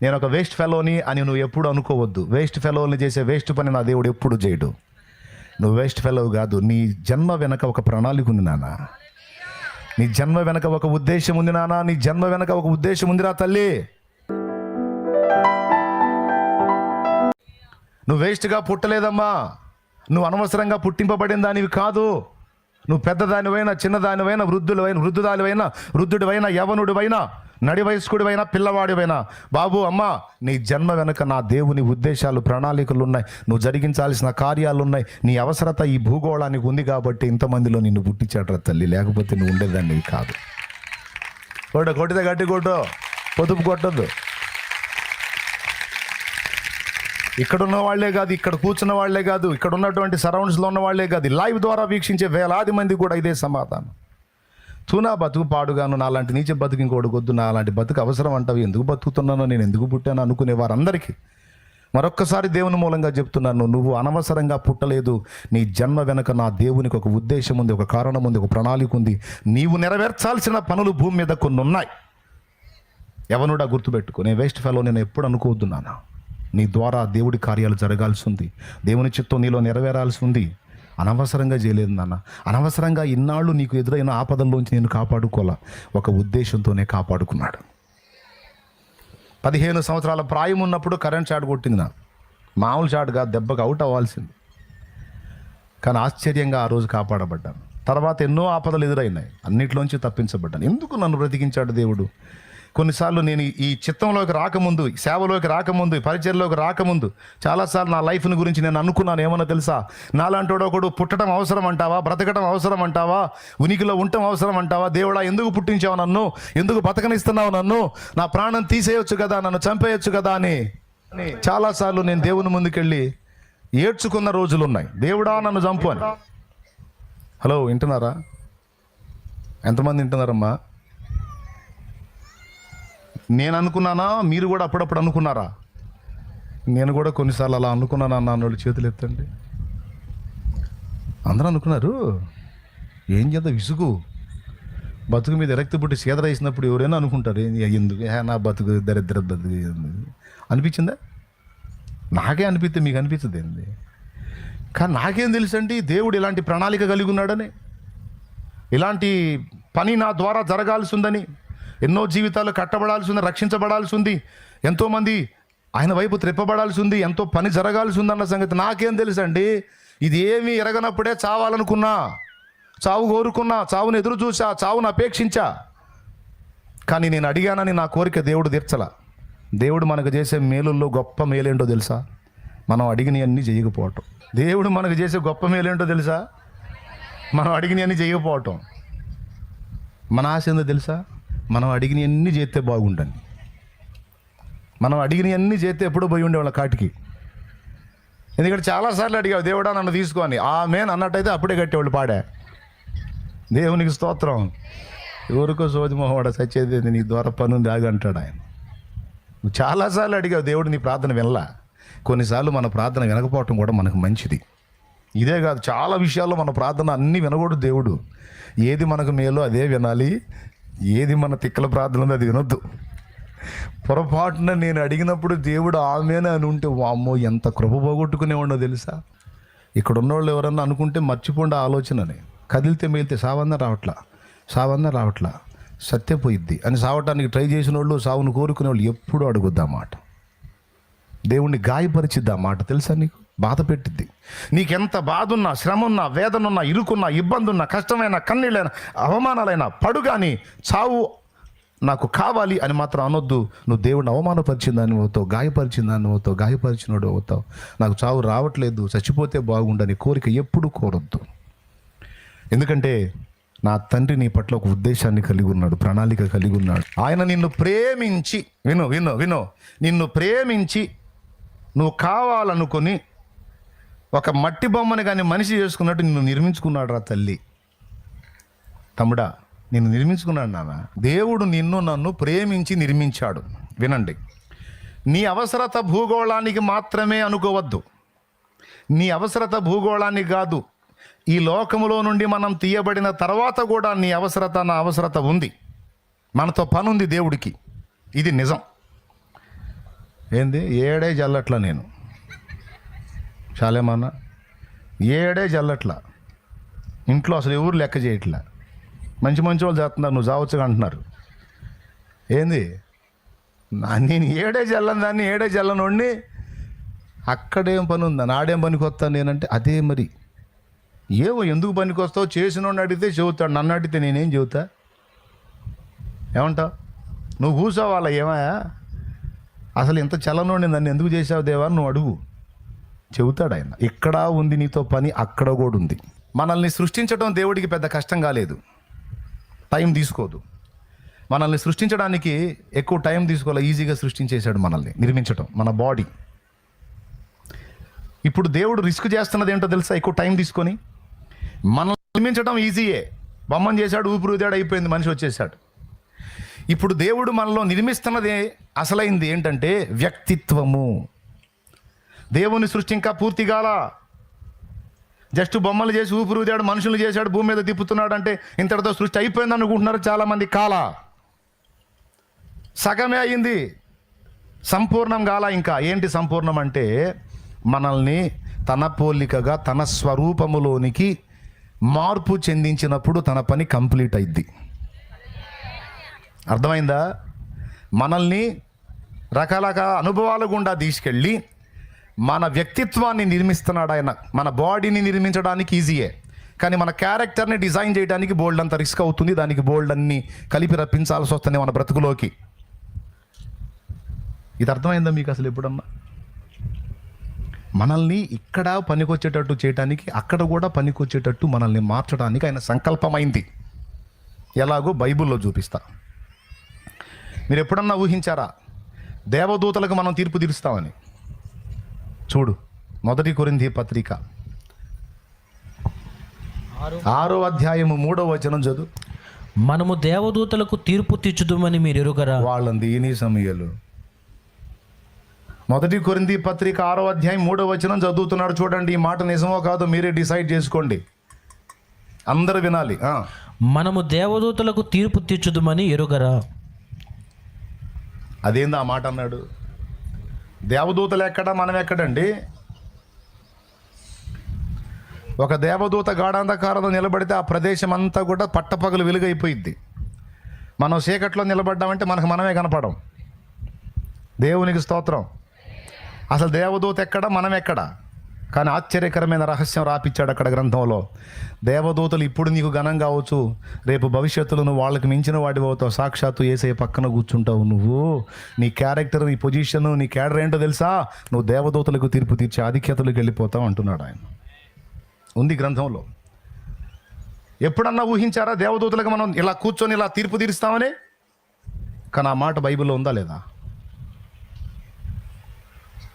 నేను ఒక వేస్ట్ ఫెలోని అని నువ్వు ఎప్పుడు అనుకోవద్దు. వేస్ట్ ఫెలోని చేసే వేస్ట్ పని నా దేవుడు ఎప్పుడు చేయడు. నువ్వు వేస్ట్ ఫెలో కాదు. నీ జన్మ వెనక ఒక ప్రణాళిక ఉంది నాన్న. నీ జన్మ వెనక ఒక ఉద్దేశం ఉంది నాన్న. నీ జన్మ వెనక ఒక ఉద్దేశం ఉందిరా తల్లి. నువ్వు వేస్ట్గా పుట్టలేదమ్మా. నువ్వు అనవసరంగా పుట్టింపబడిన దానివి కాదు. నువ్వు పెద్దదానివైనా చిన్నదానివైనా వృద్ధుడివైనా యవనుడివైనా నడి వయస్కుడివైనా పిల్లవాడివైనా, బాబు అమ్మ, నీ జన్మ వెనుక నా దేవుని ఉద్దేశాలు ప్రణాళికలు ఉన్నాయి. నువ్వు జరిగించాల్సిన కార్యాలు ఉన్నాయి. నీ అవసరత ఈ భూగోళానికి ఉంది కాబట్టి ఇంతమందిలో నిన్ను పుట్టించాడ్రా తల్లి. లేకపోతే నువ్వు ఉండేదాన్ని కాదు. కొట్టితే గట్టి కొట్టు, పొదుపు కొట్టద్దు. ఇక్కడున్న వాళ్లే కాదు, ఇక్కడ కూర్చున్న వాళ్లే కాదు, ఇక్కడ ఉన్నటువంటి సరౌండ్స్లో ఉన్న వాళ్లే కాదు, లైవ్ ద్వారా వీక్షించే వేలాది మంది కూడా ఇదే సమాధానం. తూనా బతుకు పాడుగాను, నాలాంటి నీచ బతుకు ఇంకోటి వద్దు, నాలాంటి బతుకు అవసరం అంటావు, ఎందుకు బతుకుతున్నానో, నేను ఎందుకు పుట్టాను అనుకునే వారందరికీ మరొక్కసారి దేవుని మూలంగా చెప్తున్నాను, నువ్వు అనవసరంగా పుట్టలేదు. నీ జన్మ వెనక నా దేవునికి ఒక ఉద్దేశం ఉంది, ఒక కారణం ఉంది, ఒక ప్రణాళిక ఉంది. నీవు నెరవేర్చాల్సిన పనులు భూమి మీద కొన్ని ఉన్నాయి. ఎవనుడా గుర్తుపెట్టుకో. నేను వేస్ట్ ఫెలో నేను ఎప్పుడు అనుకోవద్దున్నాను. నీ ద్వారా దేవుడి కార్యాలు జరగాల్సి ఉంది. దేవుని చిత్తం నీలో నెరవేరాల్సి ఉంది. అనవసరంగా చేయలేదు నాన్న. అనవసరంగా ఇన్నాళ్ళు నీకు ఎదురైన ఆపదల్లోంచి నేను కాపాడుకోలే. ఒక ఉద్దేశంతోనే కాపాడుకున్నాడు. 15 సంవత్సరాల ప్రాయం ఉన్నప్పుడు కరెంట్ షాట్ కొట్టింది నా. మామూలు షాట్ కాదు, దెబ్బకు అవుట్ అవ్వాల్సింది. కానీ ఆశ్చర్యంగా ఆ రోజు కాపాడబడ్డాను. తర్వాత ఎన్నో ఆపదలు ఎదురైనాయి, అన్నిట్లోంచి తప్పించబడ్డాను. ఎందుకు నన్ను బ్రతికించాడు దేవుడు? కొన్నిసార్లు నేను ఈ చిత్తంలోకి రాకముందు, సేవలోకి రాకముందు, పరిచర్లోకి రాకముందు చాలాసార్లు నా లైఫ్ని గురించి నేను అనుకున్నాను. ఏమన్నా తెలుసా? నాలాంటి ఒకడు పుట్టడం అవసరం అంటావా? బ్రతకడం అవసరం అంటావా? ఉనికిలో ఉండటం అవసరం అంటావా? దేవుడా, ఎందుకు పుట్టించావు నన్ను? ఎందుకు బతకనిస్తున్నావు నన్ను? నా ప్రాణం తీసేయొచ్చు కదా, నన్ను చంపేయొచ్చు కదా అని చాలాసార్లు నేను దేవుని ముందుకెళ్ళి ఏడ్చుకున్న రోజులు ఉన్నాయి. దేవుడా, నన్ను చంపు అని. హలో, వింటున్నారా? ఎంతమంది వింటున్నారమ్మా? నేను అనుకున్నానా? మీరు కూడా అప్పుడప్పుడు అనుకున్నారా? నేను కూడా కొన్నిసార్లు అలా అనుకున్నాను అన్న వాళ్ళు చేతులు ఎత్తండి. అందరూ అనుకున్నారు. ఏం చేద్దాం, విసుగు బతుకు మీద ఎరక్తి పుట్టి సీదర వేసినప్పుడు ఎవరైనా అనుకుంటారు, ఎందుకు నా బతుకు దరిద్ర బతుకు అనిపించిందా? నాకే అనిపిస్తే మీకు అనిపించదు ఏంది? కానీ నాకేం తెలుసండి దేవుడు ఇలాంటి ప్రణాళిక కలిగి ఉన్నాడని, ఇలాంటి పని నా ద్వారా జరగాల్సి ఉందని, ఎన్నో జీవితాలు కట్టబడాల్సి ఉంది, రక్షించబడాల్సి ఉంది, ఎంతోమంది ఆయన వైపు త్రిప్పబడాల్సి ఉంది, ఎంతో పని జరగాల్సి ఉందన్న సంగతి నాకేం తెలుసండి? ఇది ఏమీ ఎరగనప్పుడే చావాలనుకున్నా, చావు కోరుకున్నా, చావును ఎదురు చూసా, చావును అపేక్షించా. కానీ నేను అడిగానని నా కోరిక దేవుడు తీర్చలా. దేవుడు మనకు చేసే మేలుల్లో గొప్ప మేలేంటో తెలుసా? మనం అడిగినవన్నీ చేయకపోవటం. దేవుడు మనకు చేసే గొప్ప మేలేంటో తెలుసా? మనం అడిగినవన్నీ చేయకపోవటం. మన ఆశ ఏందో తెలుసా? మనం అడిగినవన్నీ చేస్తే బాగుండని. మనం అడిగినవన్నీ చేస్తే ఎప్పుడో పోయి ఉండేవాళ్ళ కాటికి. ఎందుకంటే చాలాసార్లు అడిగావు, దేవుడా నన్ను తీసుకొని ఆమేన్ అన్నట్టయితే అప్పుడే కట్టేవాళ్ళు పాడా. దేవునికి స్తోత్రం. ఎవరికో సోదిమోహవాడ సచ్చేది నీ ద్వారా పని ఉంది ఆగి అంటాడు ఆయన. నువ్వు చాలాసార్లు అడిగావు, దేవుడు నీ ప్రార్థన వినలా. కొన్నిసార్లు మన ప్రార్థన వినకపోవటం కూడా మనకు మంచిది. ఇదే కాదు, చాలా విషయాల్లో మన ప్రార్థన అన్నీ వినకూడదు. దేవుడు ఏది మనకు మేలో అదే వినాలి, ఏది మన తిక్కల ప్రార్థన ఉందో అది వినొద్దు. పొరపాటున నేను అడిగినప్పుడు దేవుడు ఆమెనే అని ఉంటే, వామ్మో ఎంత కృప పోగొట్టుకునేవాడో తెలుసా? ఇక్కడ ఉన్నవాళ్ళు ఎవరన్నా అనుకుంటే మర్చిపోండి ఆలోచనని. కదిలితే మేలితే సావన్నా రావట్లా సత్యపోయిద్ది అని సావటానికి ట్రై చేసిన వాళ్ళు, సావును కోరుకునే వాళ్ళు ఎప్పుడూ అడుగుద్దా మాట. దేవుణ్ణి గాయపరిచిద్దా మాట తెలుసా? నీకు బాధ పెట్టిద్ది. నీకెంత బాధ ఉన్నా, శ్రమ ఉన్నా, వేదన ఉన్నా, ఇరుకున్నా, ఇబ్బంది ఉన్నా, కష్టమైన, కన్నీళ్ళైనా, అవమానాలైనా పడు, కానీ చావు నాకు కావాలి అని మాత్రం అనొద్దు. నువ్వు దేవుడిని అవమానపరిచిందని అవుతావు, గాయపరిచిందని అవుతావు, గాయపరిచినోడు అవుతావు. నాకు చావు రావట్లేదు, చచ్చిపోతే బాగుండని కోరిక ఎప్పుడు కోరొద్దు. ఎందుకంటే నా తండ్రి నీ పట్ల ఒక ఉద్దేశాన్ని కలిగి ఉన్నాడు, ప్రణాళిక కలిగి ఉన్నాడు. ఆయన నిన్ను ప్రేమించి, నిన్ను ప్రేమించి నువ్వు కావాలనుకొని ఒక మట్టి బొమ్మని కానీ మనిషి చేసుకున్నట్టు నిన్ను నిర్మించుకున్నాడు రా తల్లి. తమ్ముడా, నిన్ను నిర్మించుకున్నాడు నాన్న. దేవుడు నిన్ను నన్ను ప్రేమించి నిర్మించాడు. వినండి, నీ అవసరత భూగోళానికి మాత్రమే అనుకోవద్దు. నీ అవసరత భూగోళానికి కాదు, ఈ లోకములో నుండి మనం తీయబడిన తర్వాత కూడా నీ అవసరత, నా అవసరత ఉంది. మనతో పని ఉంది దేవుడికి. ఇది నిజం. ఏంది ఏడే జల్లట్లా నేను చాలేమన్నా ఏడే జల్లట్లా. ఇంట్లో అసలు ఎవరు లెక్క చేయట్లా. మంచి మంచి వాళ్ళు చేస్తున్నారు, నువ్వు చావచ్చుగా అంటున్నారు. ఏంది నేను ఏడే జల్లని దాన్ని ఏడే జల్లనోడిని అక్కడేం పని ఉందా, నాడేం పనికి వస్తాను నేనంటే అదే మరి. ఏమో ఎందుకు పనికి వస్తావు చేసినోడిని అడిగితే చెబుతాడు, నన్ను అడిగితే నేనేం చెబుతా? ఏమంటావు? నువ్వు కూర్చోవాలా ఏమయ్యా అసలు ఇంత చలనోడిని నన్ను ఎందుకు చేసావు దేవా నువ్వు అడుగు, చెబుతాడు ఆయన. ఇక్కడ ఉంది నీతో పని, అక్కడ కూడా ఉంది. మనల్ని సృష్టించడం దేవుడికి పెద్ద కష్టం కాలేదు, టైం తీసుకోదు. మనల్ని సృష్టించడానికి ఎక్కువ టైం తీసుకోవాలి, ఈజీగా సృష్టించేశాడు మనల్ని నిర్మించడం, మన బాడీ. ఇప్పుడు దేవుడు రిస్క్ చేస్తున్నది ఏంటో తెలుసా? ఎక్కువ టైం తీసుకొని మనల్ని నిర్మించడం ఈజీయే. బొమ్మను చేశాడు, ఊపిరి ఊదాడు, అయిపోయింది, మనిషి వచ్చేసాడు. ఇప్పుడు దేవుడు మనలో నిర్మిస్తున్నది అసలైంది ఏంటంటే వ్యక్తిత్వము. దేవుని సృష్టి ఇంకా పూర్తి కాల. జస్ట్ బొమ్మలు చేసి ఊపిరి ఊదాడు, మనుషులు చేశాడు, భూమి మీద తిప్పుతున్నాడు అంటే ఇంతటితో సృష్టి అయిపోయింది అనుకుంటున్నారు చాలామంది. కాల సగమే అయింది, సంపూర్ణం కాల. ఇంకా ఏంటి సంపూర్ణం అంటే మనల్ని తన పోలికగా తన స్వరూపములోనికి మార్పు చెందించినప్పుడు తన పని కంప్లీట్ అయింది. అర్థమైందా? మనల్ని రకరకాల అనుభవాల గుండా తీసుకెళ్ళి మన వ్యక్తిత్వాన్ని నిర్మిస్తున్నాడు ఆయన. మన బాడీని నిర్మించడానికి ఈజీయే, కానీ మన క్యారెక్టర్ని డిజైన్ చేయడానికి బోల్డ్ అంత రిస్క్ అవుతుంది. దానికి బోల్డ్ అన్ని కలిపి రప్పించాల్సి వస్తుంది మన బ్రతుకులోకి. ఇది అర్థమైందా మీకు అసలు ఎప్పుడన్నా? మనల్ని ఇక్కడ పనికొచ్చేటట్టు చేయటానికి, అక్కడ కూడా పనికొచ్చేటట్టు మనల్ని మార్చడానికి ఆయన సంకల్పమైంది. ఎలాగో బైబిల్లో చూపిస్తా. మీరు ఎప్పుడన్నా ఊహించారా దేవదూతలకు మనం తీర్పు తీరుస్తామని? చూడు, 1 కొరింథీ పత్రిక 6వ అధ్యాయము 3వ వచనం చదువు. మనము దేవదూతలకు తీర్పు తీర్చుదుమని మీరు ఎరుగరా? వాళ్ళంది ఈని సమయాలు. 1 కొరింథీ పత్రిక 6వ అధ్యాయం 3వ వచనం చదువుతున్నాడు. చూడండి, ఈ మాట నిజమో కాదో మీరే డిసైడ్ చేసుకోండి, అందరూ వినాలి. మనము దేవదూతలకు తీర్పు తీర్చుదుమని ఎరుగరా? అదేంది ఆ మాట అన్నాడు? దేవదూతలు ఎక్కడ, మనం ఎక్కడండి? ఒక దేవదూత గాఢాంధకారంలో నిలబడితే ఆ ప్రదేశం అంతా కూడా పట్టపగలు వెలుగైపోయిద్ది. మనం చీకట్లో నిలబడ్డామంటే మనకు మనమే కనపడం. దేవునికి స్తోత్రం. అసలు దేవదూత ఎక్కడ, మనం ఎక్కడ? కానీ ఆశ్చర్యకరమైన రహస్యం రాపిచ్చాడు అక్కడ గ్రంథంలో. దేవదూతలు ఇప్పుడు నీకు ఘనం కావచ్చు, రేపు భవిష్యత్తులో నువ్వు వాళ్ళకి మించిన వాడివి అవుతావు. సాక్షాత్తు యేసయ్య పక్కన కూర్చుంటావు. నువ్వు నీ క్యారెక్టర్, నీ పొజిషన్, నీ క్యాడర్ ఏంటో తెలుసా? నువ్వు దేవదూతలకు తీర్పు తీర్చే ఆధిక్యతలకు వెళ్ళిపోతావు అంటున్నాడు ఆయన. ఉంది గ్రంథంలో. ఎప్పుడన్నా ఊహించారా దేవదూతలకు మనం ఇలా కూర్చొని ఇలా తీర్పు తీరుస్తామని? కానీ ఆ మాట బైబిల్లో ఉందా లేదా?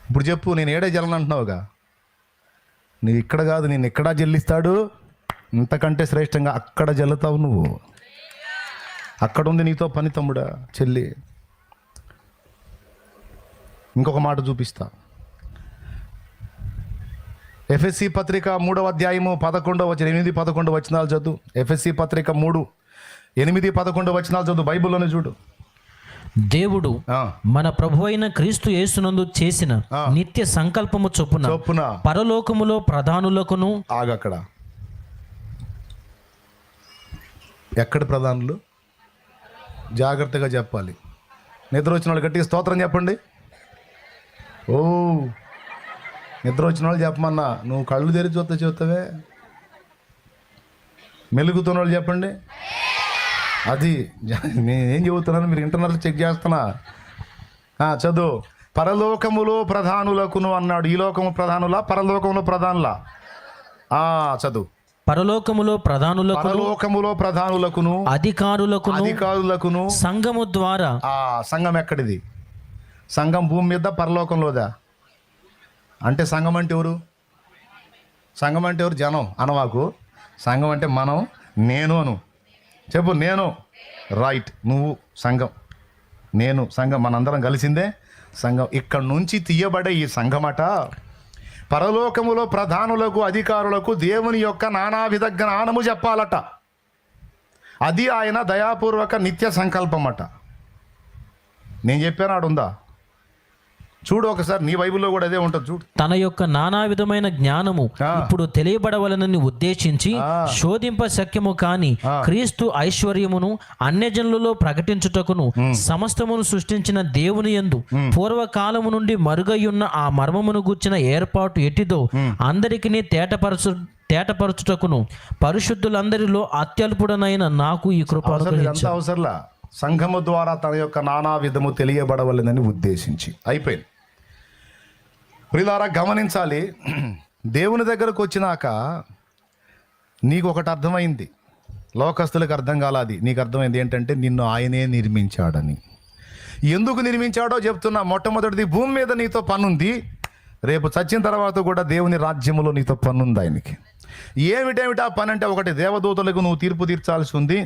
ఇప్పుడు చెప్పు, నేను ఏడే జలను అంటున్నావుగా, నువ్వు ఇక్కడ కాదు, నేను ఎక్కడా జల్లిస్తాడు, ఇంతకంటే శ్రేష్టంగా అక్కడ జల్లుతావు నువ్వు. అక్కడ ఉంది నీతో పని తమ్ముడా, చెల్లి. ఇంకొక మాట చూపిస్తా. ఎఫెసీ పత్రిక 3వ అధ్యాయము 8-11 వచనాలు చదువు. ఎఫెసీ పత్రిక 3:8-11 వచనాలు చదువు, బైబిల్లోనే చూడు. దేవుడు మన ప్రభువైన క్రీస్తు యేసునందు చేసిన నిత్య సంకల్పము చొప్పున పరలోకములో ప్రధానులకును. ఆగక్కడ. ఎక్కడ ప్రధానులు? జాగ్రత్తగా చెప్పాలి. నిద్ర వచ్చిన వాళ్ళు గట్టిగా స్తోత్రం చెప్పండి. ఓ, నిద్ర వచ్చిన వాళ్ళు చెప్పమన్నా. నువ్వు కళ్ళు తెరిచి చెబుతావే. మెలుగుతున్న వాళ్ళు చెప్పండి. అది నేనేం చెబుతున్నాను, మీరు ఇంటర్నల్ చెక్ చేస్తున్నా. చదువు. పరలోకములో ప్రధానులకును అన్నాడు. ఈ లోకము ప్రధానులా, పరలోకములో ప్రధానులా? చదువు. పరలోకములో ప్రధానులకును అధికారులకును సంఘము ద్వారా. సంఘం ఎక్కడిది? సంఘం భూమి మీద, పరలోకంలోదా? అంటే సంఘం అంటే ఎవరు? సంఘం అంటే ఎవరు? జనం అనవాకు. సంఘం అంటే మనం, నేను అను. చెప్పు, నేను. రైట్, నువ్వు సంఘం, నేను సంఘం, మనందరం కలిసిందే సంఘం. ఇక్కడ నుంచి తీయబడే ఈ సంఘమట పరలోకములో ప్రధానులకు అధికారులకు దేవుని యొక్క నానావిధ జ్ఞానము చెప్పాలట. అది ఆయన దయాపూర్వక నిత్య సంకల్పం అట. నేను చెప్పాను, ఆడుందా? చూడు ఒకసారి, నీ బైబిల్లో కూడా అదే ఉంటుంది చూడు. తన యొక్క నానా విధమైన జ్ఞానము ఇప్పుడు తెలియబడవలనని ఉద్దేశించి శోధింప శక్యము కాని క్రీస్తు ఐశ్వర్యమును అన్యజనులలో ప్రకటించుటకును సమస్తమును సృష్టించిన దేవుని యందు పూర్వకాలము నుండి మరుగయ్యున్న ఆ మర్మమును గూర్చిన ఏర్పాటు ఎట్టిదో అందరికిని తేటపరచుటకును పరిశుద్ధులందరిలో అత్యల్పుడనైన నాకు ఈ కృప ఇదంతా అవసరంలా. సంఘము ద్వారా తన యొక్క నానా విధము తెలియబడవలెనని ఉద్దేశించి. అయిపోయింది. ప్రియులారా గమనించాలి, దేవుని దగ్గరకు వచ్చినాక నీకు ఒకటి అర్థమైంది, లోకస్తులకు అర్థం కాలాది, నీకు అర్థమైంది ఏంటంటే నిన్ను ఆయనే నిర్మించాడని. ఎందుకు నిర్మించాడో చెప్తున్నా. మొట్టమొదటిది, భూమి మీద నీతో పనుంది, రేపు చచ్చిన తర్వాత కూడా దేవుని రాజ్యములో నీతో పనుంది ఆయనకి. ఏమిటేమిటా పని అంటే, ఒకటి, దేవదూతలకు నువ్వు తీర్పు తీర్చాల్సి ఉంది.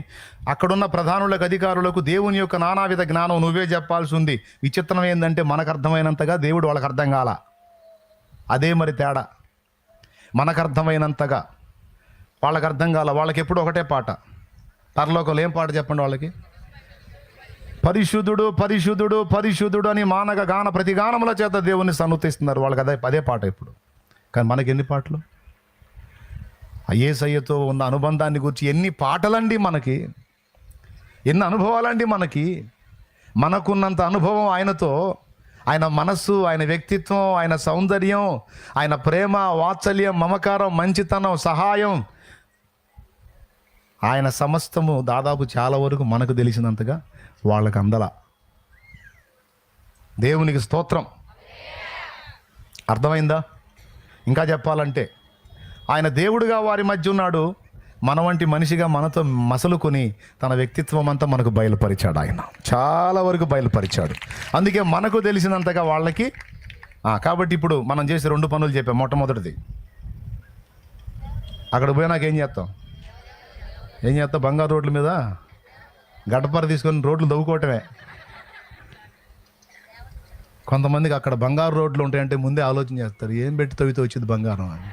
అక్కడున్న ప్రధానులకు, అధికారులకు దేవుని యొక్క నానావిధ జ్ఞానం నువ్వే చెప్పాల్సి ఉంది. విచిత్రం ఏంటంటే, మనకు అర్థమైనంతగా దేవుడు వాళ్ళకి అర్థం కాల. అదే మరి తేడా. మనకు అర్థమైనంతగా వాళ్ళకి అర్థం కాల. వాళ్ళకి ఎప్పుడు ఒకటే పాట. పరలోకంలో ఏం పాట చెప్పండి వాళ్ళకి? పరిశుద్ధుడు పరిశుద్ధుడు పరిశుద్ధుడు అని మానగ గాన ప్రతిగానముల చేత దేవుని సన్నుతిస్తున్నారు. వాళ్ళకి అదే పాట ఇప్పుడు. కానీ మనకి ఎన్ని పాటలు? యేసయ్యతో ఉన్న అనుబంధాన్ని గురించి ఎన్ని పాటలండి మనకి, ఎన్ని అనుభవాలండి మనకి. మనకున్నంత అనుభవం ఆయనతో, ఆయన మనస్సు, ఆయన వ్యక్తిత్వం, ఆయన సౌందర్యం, ఆయన ప్రేమ, వాత్సల్యం, మమకారం, మంచితనం, సహాయం, ఆయన సమస్తము దాదాపు చాలా వరకు మనకు తెలిసినంతగా వాళ్ళకి అందల. దేవునికి స్తోత్రం. అర్థమైందా? ఇంకా చెప్పాలంటే, ఆయన దేవుడుగా వారి మధ్య ఉన్నాడు, మన వంటి మనిషిగా మనతో మసలుకొని తన వ్యక్తిత్వం అంతా మనకు బయలుపరిచాడు. ఆయన చాలా వరకు బయలుపరిచాడు. అందుకే మనకు తెలిసినంతగా వాళ్ళకి. కాబట్టి ఇప్పుడు మనం చేసే 2 పనులు చెప్పాం. మొట్టమొదటిది, అక్కడ పోయినాక ఏం చేస్తాం? బంగారు రోడ్ల మీద గడ్డపర తీసుకొని రోడ్లు దవ్వుకోవటమే. కొంతమందికి అక్కడ బంగారు రోడ్లు ఉంటాయంటే ముందే ఆలోచన చేస్తారు, ఏం పెట్టి తవ్వితే వచ్చింది బంగారం అని.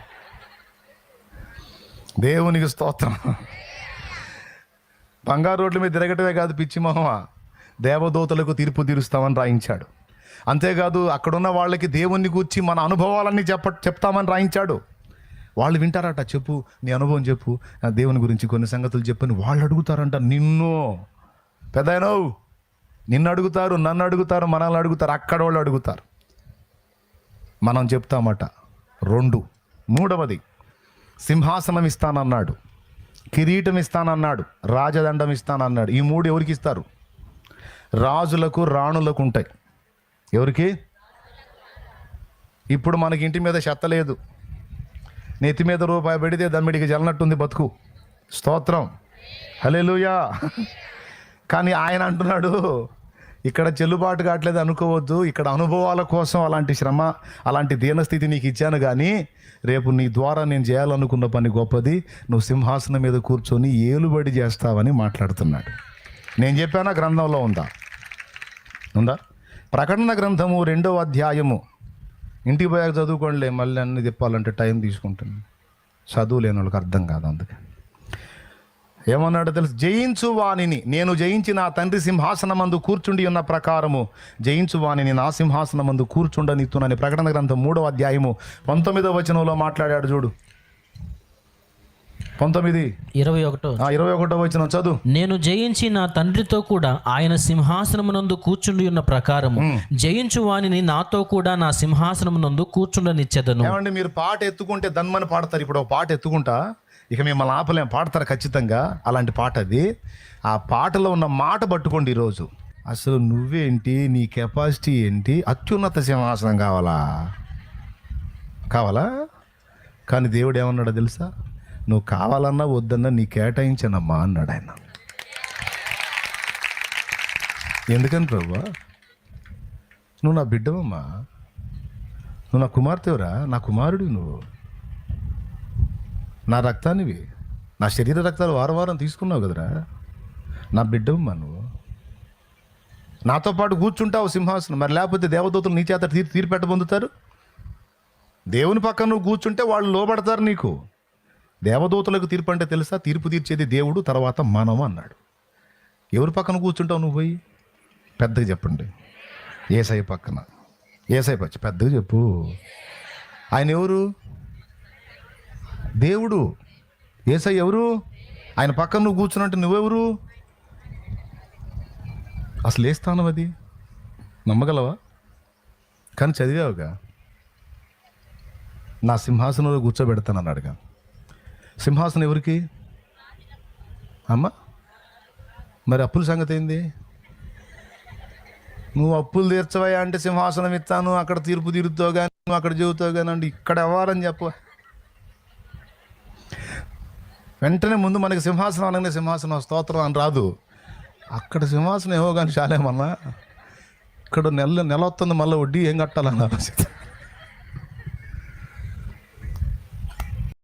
దేవునికి స్తోత్రం. బంగారు రోడ్ల మీద తిరగటమే కాదు పిచ్చి మొహమ, దేవదూతలకు తీర్పు తీరుస్తామని రాయించాడు. అంతేకాదు, అక్కడున్న వాళ్ళకి దేవుణ్ణి గూర్చి మన అనుభవాలన్నీ చెప్తామని రాయించాడు. వాళ్ళు వింటారట. చెప్పు, నీ అనుభవం చెప్పు, దేవుని గురించి కొన్ని సంగతులు చెప్పని వాళ్ళు అడుగుతారంట. నిన్ను పెద్దయినవు, నిన్ను అడుగుతారు, నన్ను అడుగుతారు, మనల్ని అడుగుతారు, అక్కడ వాళ్ళు అడుగుతారు, మనం చెప్తామట. 2, మూడవది, సింహాసనం ఇస్తానన్నాడు, కిరీటం ఇస్తానన్నాడు, రాజదండం ఇస్తానన్నాడు. ఈ 3 ఎవరికి ఇస్తారు? రాజులకు, రాణులకు ఉంటాయి. ఎవరికి? ఇప్పుడు మనకి ఇంటి మీద చెత్త లేదు, నెత్తి మీద రూపాయి పెడితే దమ్మిడికి జల్లనట్టుంది బతుకు. స్తోత్రం, హల్లెలూయా. కానీ ఆయన అంటున్నాడు, ఇక్కడ చెల్లుబాటు కావట్లేదు అనుకోవద్దు, ఇక్కడ అనుభవాల కోసం అలాంటి శ్రమ, అలాంటి దీనస్థితి నీకు ఇచ్చాను, కానీ రేపు నీ ద్వారా నేను చేయాలనుకున్న పని గొప్పది, నువ్వు సింహాసనం మీద కూర్చొని ఏలుబడి చేస్తావని మాట్లాడుతున్నాడు. నేను చెప్పానా? గ్రంథంలో ఉందా? ప్రకటన గ్రంథము 2వ అధ్యాయము. ఇంటికి పోయాక చదువుకోండిలే, మళ్ళీ అన్ని తిప్పాలంటే టైం తీసుకుంటుంది. చదువు లేని వాళ్ళకి అర్థం కాదు. అందుకే ఏమన్నాడో తెలుసు? జయించు వాణిని నేను జయించి నా తండ్రి సింహాసనమందు కూర్చుండి ఉన్న ప్రకారము జయించు వాణిని నా సింహాసనమందు కూర్చుండనిత్తునని ప్రకటన గ్రంథం 3వ అధ్యాయము 19వ వచనంలో మాట్లాడాడు. చూడు, 21వ వచనం చదువు. నేను జయించి నా తండ్రితో కూడా ఆయన సింహాసనమునందు కూర్చుండి ఉన్న ప్రకారము జయించు వాణిని నాతో కూడా నా సింహాసనమునందు కూర్చుండనిచ్చెదను. ఏమండి, మీరు పాట ఎత్తుకుంటే దన్మని పాడతారు. ఇప్పుడు ఒక పాట ఎత్తుకుంటా, ఇక మిమ్మల్ని ఆపలేం, పాడతారు ఖచ్చితంగా. అలాంటి పాట అది. ఆ పాటలో ఉన్న మాట పట్టుకోండి ఈరోజు. అసలు నువ్వేంటి, నీ కెపాసిటీ ఏంటి? అత్యున్నత సింహాసనం కావాలా? కానీ దేవుడు ఏమన్నాడో తెలుసా? నువ్వు కావాలన్నా వద్దన్నా నీ కేటాయించనమ్మా అన్నాడు ఆయన. ఎందుకని ప్రభువా? నువ్వు నా బిడ్డవమ్మా, నువ్వు నా కుమార్తెవరా, నా కుమారుడు, నువ్వు నా రక్తానివి, నా శరీర రక్తాలు వారం తీసుకున్నావు కదరా, నా బిడ్డవమ్మా, నువ్వు నాతో పాటు కూర్చుంటావు సింహాసనం. మరి లేకపోతే దేవదూతలు నీ చేత తీర్పెట్ట పొందుతారు. దేవుని పక్కన నువ్వు కూర్చుంటే వాళ్ళు లోబడతారు నీకు. దేవదూతలకు తీర్పు అంటే తెలుసా? తీర్పు తీర్చేది దేవుడు, తర్వాత మనం అన్నాడు. ఎవరి పక్కన కూర్చుంటావు నువ్వు? పోయి పెద్దగా చెప్పండి. యేసయ్య పక్కన. యేసయ్య పచ్చి పెద్దగా చెప్పు. ఆయన ఎవరు? దేవుడు. యేసయ్య ఎవరు? ఆయన పక్కన నువ్వు కూర్చున్నట్టు నువ్వెవరు? అసలు ఏ స్థానం అది? నమ్మగలవా? కానీ చదివావుగా, నా సింహాసనంలో కూర్చోబెడతాను అన్నాడుగా. సింహాసనం ఎవరికి అమ్మా? మరి అప్పుల సంగతి ఏంది? నువ్వు అప్పులు తీర్చవయ్యా అంటే సింహాసనం ఇస్తాను, అక్కడ తీర్పు తీరుతావు కానీ, నువ్వు అక్కడ చెబుతావు కానీ అంటే ఇక్కడ అవ్వాలని చెప్ప. వెంటనే ముందు మనకి సింహాసనం అనగానే సింహాసనం స్తోత్రం అని రాదు. అక్కడ సింహాసనం ఏమో కానీ చాలేమన్నా, ఇక్కడ నెల వస్తుంది, మళ్ళీ వడ్డీ ఏం కట్టాలన్న ఆలోచన.